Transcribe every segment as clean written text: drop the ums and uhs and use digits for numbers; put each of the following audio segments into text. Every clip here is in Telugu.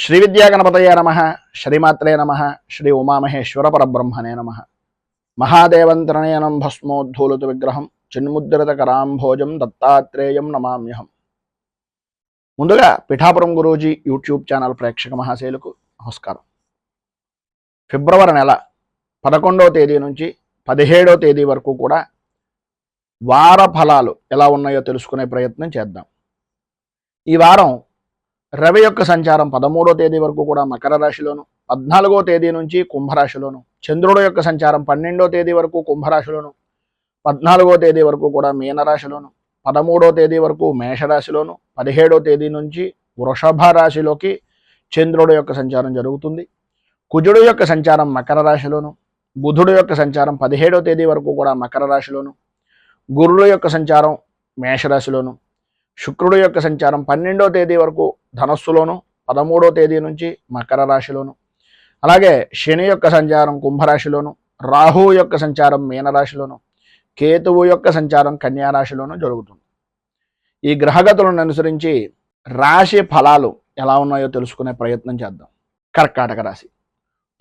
శ్రీ విద్యాగణపతయే నమః, శ్రీమాత్రే నమః, శ్రీ ఉమామహేశ్వర పరబ్రహ్మణే నమః. మహాదేవంతరణేనం భస్మోద్ధూలిత విగ్రహం చిన్ముద్రిత కరాంభోజం దత్తాత్రేయం నమామ్యహం. ముందుగా పిఠాపురం గురూజీ యూట్యూబ్ ఛానల్ ప్రేక్షక మహాశైలకు నమస్కారం. ఫిబ్రవరి నెల 11వ తేదీ నుంచి 17వ తేదీ వరకు కూడా వార ఫలాలు ఎలా ఉన్నాయో తెలుసుకునే ప్రయత్నం చేద్దాం. ఈ వారం రవి యొక్క సంచారం 13వ తేదీ వరకు కూడా మకర రాశిలోను, 14వ తేదీ నుంచి కుంభరాశిలోను, చంద్రుడు యొక్క సంచారం 12వ తేదీ వరకు కుంభరాశిలోను, 14వ తేదీ వరకు కూడా మీనరాశిలోను, 13వ తేదీ వరకు మేషరాశిలోను, 17వ తేదీ నుంచి వృషభ రాశిలోకి చంద్రుడు యొక్క సంచారం జరుగుతుంది. కుజుడు యొక్క సంచారం మకర రాశిలోను, బుధుడు యొక్క సంచారం 17వ తేదీ వరకు కూడా మకర రాశిలోను, గురుడు యొక్క సంచారం మేషరాశిలోను, శుక్రుడు యొక్క సంచారం 12వ తేదీ వరకు ధనస్సులోను, 13వ తేదీ నుంచి మకర రాశిలోను, అలాగే శని యొక్క సంచారం కుంభరాశిలోను, రాహువు యొక్క సంచారం మీనరాశిలోను, కేతువు యొక్క సంచారం కన్యారాశిలోను జరుగుతుంది. ఈ గ్రహగతులను అనుసరించి రాశి ఫలాలు ఎలా ఉన్నాయో తెలుసుకునే ప్రయత్నం చేద్దాం. కర్కాటక రాశి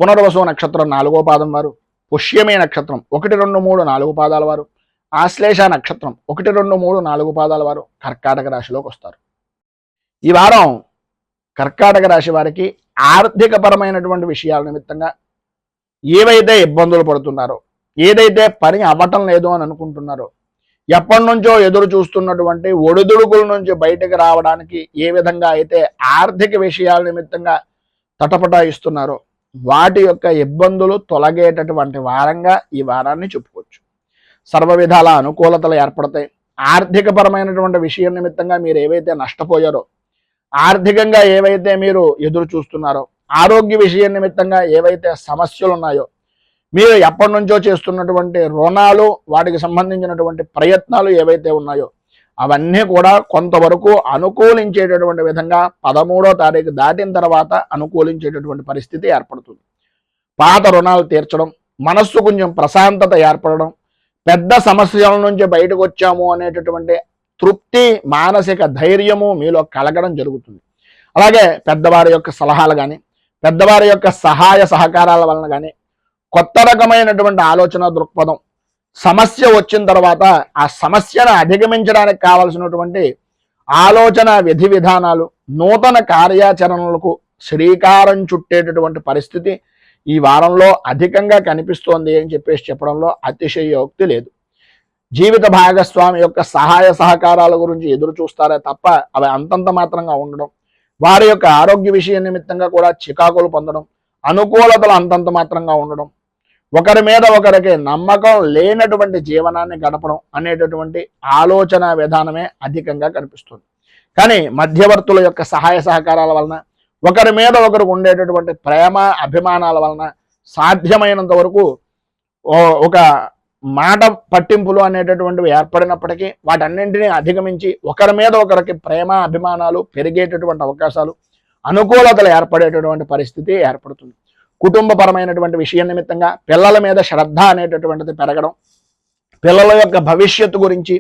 పునర్వసు నక్షత్రం 4వ పాదం వారు, పుష్యమి నక్షత్రం 1, 2, 3, 4 పాదాల వారు, ఆశ్లేష నక్షత్రం 1, 2, 3, 4 పాదాల వారు కర్కాటక రాశిలోకి వస్తారు. ఈ వారం కర్కాటక రాశి వారికి ఆర్థికపరమైనటువంటి విషయాల నిమిత్తంగా ఏవైతే ఇబ్బందులు పడుతున్నారో, ఏదైతే పని అవ్వటం లేదు అని అనుకుంటున్నారో, ఎప్పటి నుంచో ఎదురు చూస్తున్నటువంటి ఒడిదుడుకుల నుంచి బయటకు రావడానికి ఏ విధంగా అయితే ఆర్థిక విషయాల నిమిత్తంగా తటపటాయిస్తున్నారో వాటి యొక్క ఇబ్బందులు తొలగేటటువంటి వారంగా ఈ వారాన్ని చెప్పుకోవచ్చు. సర్వ విధాల అనుకూలతలు ఏర్పడతాయి. ఆర్థికపరమైనటువంటి విషయం నిమిత్తంగా మీరు ఏవైతే నష్టపోయారో, ఆర్థికంగా ఏవైతే మీరు ఎదురు చూస్తున్నారో, ఆరోగ్య విషయం నిమిత్తంగా ఏవైతే సమస్యలు ఉన్నాయో, మీరు ఎప్పటి నుంచో చేస్తున్నటువంటి రుణాలు, వాటికి సంబంధించినటువంటి ప్రయత్నాలు ఏవైతే ఉన్నాయో అవన్నీ కూడా కొంతవరకు అనుకూలించేటటువంటి విధంగా 13వ తారీఖు దాటిన తర్వాత అనుకూలించేటటువంటి పరిస్థితి ఏర్పడుతుంది. పాత రుణాలు తీర్చడం, మనస్సు కొంచెం ప్రశాంతత ఏర్పడడం, పెద్ద సమస్యల నుంచి బయటకు వచ్చాము అనేటటువంటి తృప్తి, మానసిక ధైర్యము మీలో కలగడం జరుగుతుంది. అలాగే పెద్దవారి యొక్క సలహాలు కానీ, పెద్దవారి యొక్క సహాయ సహకారాల వలన కానీ కొత్త రకమైనటువంటి ఆలోచన దృక్పథం, సమస్య వచ్చిన తర్వాత ఆ సమస్యను అధిగమించడానికి కావలసినటువంటి ఆలోచన విధి విధానాలు, నూతన కార్యాచరణలకు శ్రీకారం చుట్టేటటువంటి పరిస్థితి ఈ వారంలో అధికంగా కనిపిస్తోంది అని చెప్పడంలో అతిశయోక్తి లేదు. జీవిత భాగస్వామి యొక్క సహాయ సహకారాల గురించి ఎదురు చూస్తారే తప్ప అవి అంతంత మాత్రంగా ఉండడం, వారి యొక్క ఆరోగ్య విషయం నిమిత్తంగా కూడా చికాకులు పొందడం, అనుకూలతలు అంతంత మాత్రంగా ఉండడం, ఒకరి మీద ఒకరికి నమ్మకం లేనటువంటి జీవనాన్ని గడపడం అనేటటువంటి ఆలోచన విధానమే అధికంగా కనిపిస్తుంది. కానీ మధ్యవర్తుల యొక్క సహాయ సహకారాల వలన, ఒకరి మీద ఒకరికి ఉండేటటువంటి ప్రేమ అభిమానాల వలన సాధ్యమైనంత వరకు ఒక మాట పట్టింపులు అనేటటువంటివి ఏర్పడినప్పటికీ వాటన్నింటినీ అధిగమించి ఒకరి మీద ఒకరికి ప్రేమ అభిమానాలు పెరిగేటటువంటి అవకాశాలు, అనుకూలతలు ఏర్పడేటటువంటి పరిస్థితి ఏర్పడుతుంది. కుటుంబపరమైనటువంటి విషయం నిమిత్తంగా పిల్లల మీద శ్రద్ధ అనేటటువంటిది పెరగడం, పిల్లల యొక్క భవిష్యత్తు గురించి,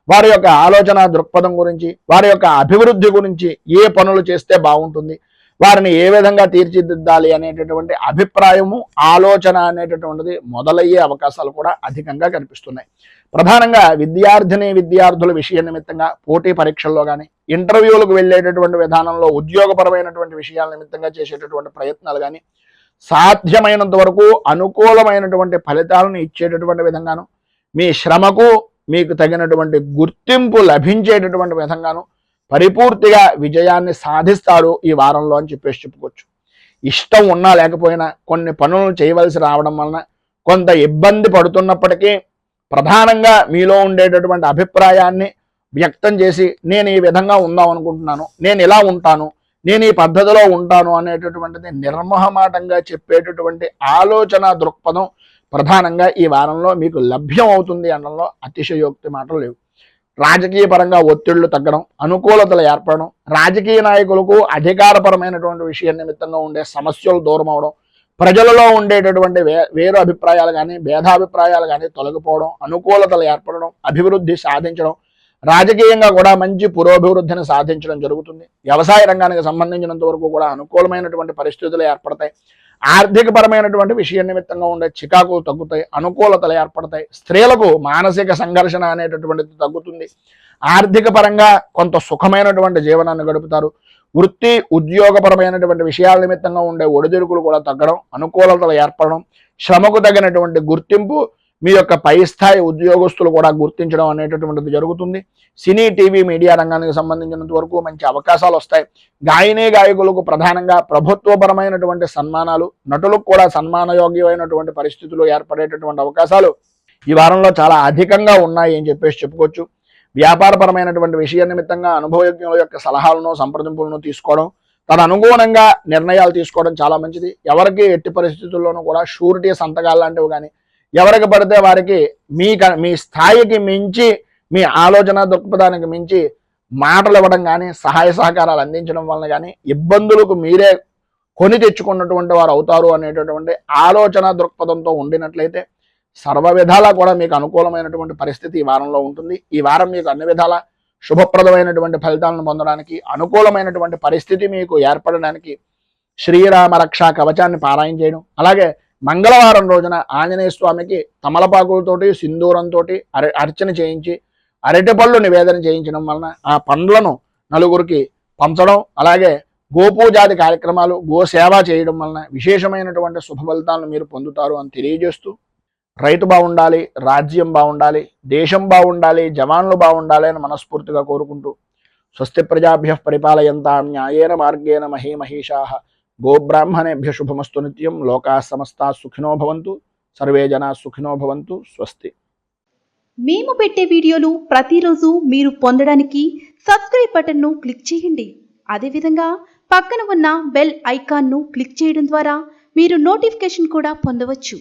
వారి యొక్క ఆలోచన దృక్పథం గురించి, వారి యొక్క అభివృద్ధి గురించి, ఏ పనులు చేస్తే బాగుంటుంది, వారిని ఏ విధంగా తీర్చిదిద్దాలి అనేటటువంటి అభిప్రాయము, ఆలోచన అనేటటువంటిది మొదలయ్యే అవకాశాలు కూడా అధికంగా కనిపిస్తున్నాయి. ప్రధానంగా విద్యార్థుల విషయ నిమిత్తంగా పోటీ పరీక్షల్లో కానీ, ఇంటర్వ్యూలకు వెళ్ళేటటువంటి విధానంలో ఉద్యోగపరమైనటువంటి విషయాల నిమిత్తంగా చేసేటటువంటి ప్రయత్నాలు కానీ సాధ్యమైనంత వరకు అనుకూలమైనటువంటి ఫలితాలను ఇచ్చేటటువంటి విధంగాను, మీ శ్రమకు మీకు తగినటువంటి గుర్తింపు లభించేటటువంటి విధంగాను పరిపూర్తిగా విజయాన్ని సాధిస్తారు ఈ వారంలో అని చెప్పుకోవచ్చు. ఇష్టం ఉన్నా లేకపోయినా కొన్ని పనులను చేయవలసి రావడం వలన కొంత ఇబ్బంది పడుతున్నప్పటికీ ప్రధానంగా మీలో ఉండేటటువంటి అభిప్రాయాన్ని వ్యక్తం చేసి నేను ఈ విధంగా ఉందాం అనుకుంటున్నాను, నేను ఇలా ఉంటాను, నేను ఈ పద్ధతిలో ఉంటాను అనేటటువంటిది నిర్మోహమాటంగా చెప్పేటటువంటి ఆలోచన దృక్పథం ప్రధానంగా ఈ వారంలో మీకు లభ్యం అవుతుంది అనడంలో అతిశయోక్తి మాటలు లేవు. రాజకీయ పరంగా ఒత్తిళ్లు తగ్గడం, అనుకూలతలు ఏర్పడడం, రాజకీయ నాయకులకు అధికారపరమైనటువంటి విషయం నిమిత్తంగా ఉండే సమస్యలు దూరం అవడం, ప్రజలలో ఉండేటటువంటి వేరు అభిప్రాయాలు కానీ భేదాభిప్రాయాలు కానీ తొలగిపోవడం, అనుకూలతలు ఏర్పడడం, అభివృద్ధి సాధించడం, రాజకీయంగా కూడా మంచి పురోభివృద్ధిని సాధించడం జరుగుతుంది. వ్యవసాయ రంగానికి సంబంధించినంత వరకు కూడా అనుకూలమైనటువంటి పరిస్థితులు ఏర్పడతాయి. ఆర్థిక పరమైనటువంటి విషయ నిమిత్తంగా ఉండే చికాకులు తగ్గుతాయి, అనుకూలతలు ఏర్పడతాయి. స్త్రీలకు మానసిక సంఘర్షణ అనేటటువంటిది తగ్గుతుంది. ఆర్థిక పరంగా కొంత సుఖమైనటువంటి జీవనాన్ని గడుపుతారు. వృత్తి ఉద్యోగపరమైనటువంటి విషయాల నిమిత్తంగా ఉండే ఒడిదుడుకులు కూడా తగ్గడం, అనుకూలతలు ఏర్పడడం, శ్రమకు తగినటువంటి గుర్తింపు మీ యొక్క పై స్థాయి ఉద్యోగస్తులు కూడా గుర్తించడం అనేటటువంటిది జరుగుతుంది. సినీ టీవీ మీడియా రంగానికి సంబంధించినంత వరకు మంచి అవకాశాలు వస్తాయి. గాయనీ గాయకులకు ప్రధానంగా ప్రభుత్వపరమైనటువంటి సన్మానాలు, నటులకు కూడా సన్మానయోగ్యమైనటువంటి పరిస్థితులు ఏర్పడేటటువంటి అవకాశాలు ఈ వారంలో చాలా అధికంగా ఉన్నాయి అని చెప్పుకోవచ్చు. వ్యాపారపరమైనటువంటి విషయ నిమిత్తంగా అనుభవజ్ఞుల యొక్క సలహాలను సంప్రదింపులను తీసుకోవడం, తన అనుగుణంగా నిర్ణయాలు తీసుకోవడం చాలా మంచిది. ఎవరికి ఎట్టి పరిస్థితుల్లోనూ కూడా షూరిటీ సంతకాలు లాంటివి కానీ ఎవరికి పడితే వారికి మీ స్థాయికి మించి, మీ ఆలోచన దృక్పథానికి మించి మాటలు ఇవ్వడం కానీ, సహాయ సహకారాలు అందించడం వలన కానీ ఇబ్బందులకు మీరే కొని తెచ్చుకున్నటువంటి వారు అవుతారు అనేటటువంటి ఆలోచన దృక్పథంతో ఉండినట్లయితే సర్వ విధాలా కూడా మీకు అనుకూలమైనటువంటి పరిస్థితి ఈ వారంలో ఉంటుంది. ఈ వారం మీకు అన్ని విధాల శుభప్రదమైనటువంటి ఫలితాలను పొందడానికి, అనుకూలమైనటువంటి పరిస్థితి మీకు ఏర్పడడానికి శ్రీరామ రక్షా కవచాన్ని పారాయణ చేయడం, అలాగే మంగళవారం రోజున ఆంజనేయ స్వామికి తమలపాకులతోటి సింధూరంతో అర్చన చేయించి అరటిపళ్ళు నివేదన చేయించడం వలన ఆ పండ్లను నలుగురికి పంచడం, అలాగే గోపూజాది కార్యక్రమాలు, గోసేవ చేయడం వలన విశేషమైనటువంటి శుభ ఫలితాలను మీరు పొందుతారు అని తెలియజేస్తూ, రైతు బాగుండాలి, రాజ్యం బాగుండాలి, దేశం బాగుండాలి, జవాన్లు బాగుండాలి అని మనస్ఫూర్తిగా కోరుకుంటూ, స్వస్తి ప్రజాభ్య పరిపాలయంతాం న్యాయేన మార్గేణ మహీమహీషాః గోబ్రాహ్మణేభ్య శుభమస్తు నిత్యం. లోకా సమస్తా సుఖినో భవంతు, సర్వే జనా సుఖినో భవంతు. స్వస్తి. మేము పెట్టే వీడియోలు ప్రతిరోజు మీరు పొందడానికి సబ్స్క్రైబ్ బటన్ను క్లిక్ చేయండి. అదేవిధంగా పక్కన ఉన్న బెల్ ఐకాన్ను క్లిక్ చేయడం ద్వారా మీరు నోటిఫికేషన్ కూడా పొందవచ్చు.